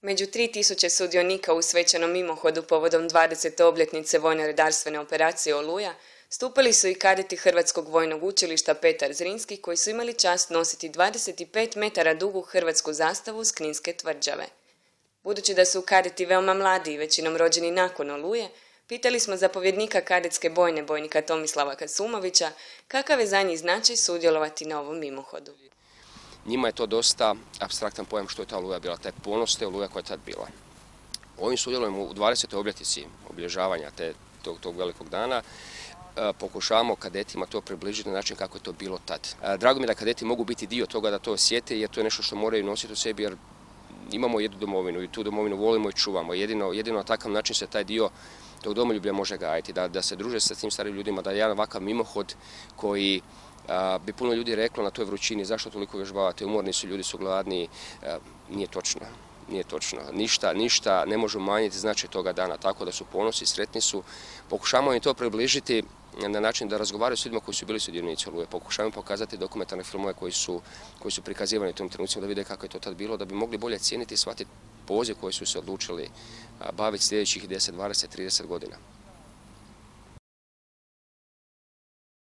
Među 3000 sudionika u svečanom mimohodu povodom 20. obljetnice vojno-redarstvene operacije Oluja stupili su i kadeti Hrvatskog vojnog učilišta Petar Zrinski koji su imali čast nositi 25 metara dugu hrvatsku zastavu s Kninske tvrđave. Budući da su kadeti veoma mladi i većinom rođeni nakon Oluje, pitali smo zapovjednika kadetske bojne bojnika Tomislava Kasumovića kakav je za njih značaj sudjelovati na ovom mimohodu. Njima je to dosta apstraktan pojam što je ta Oluja bila, taj ponos te Oluje koja je tad bila. Ovim sudjelujemo u 20. obljetnici obilježavanja tog velikog dana. Pokušavamo kadetima to približiti na način kako je to bilo tad. Drago mi je da kadeti mogu biti dio toga da to osjete jer to je nešto što moraju nositi u sebi jer imamo jednu domovinu i tu domovinu volimo i čuvamo. Jedino na takav način se taj dio tog domoljublja može gajiti, da se druže sa tim starim ljudima, da je jedan ovakav mimohod koji bi puno ljudi reklo na toj vrućini zašto toliko vježbavate, umorni su, ljudi su gladni, nije točno. Nije točno. Ništa ne može umanjiti značaj toga dana, tako da su ponosni, sretni su. Pokušavamo im to približiti na način da razgovaraju s ljudima koji su bili sudionici Oluje. Pokušavamo pokazati dokumentarne filmove koji su prikazivani u tom trenucima da vide kako je to tad bilo, da bi mogli bolje cijeniti i shvatiti poziv koji su se odlučili baviti sljedećih 10, 20, 30 godina.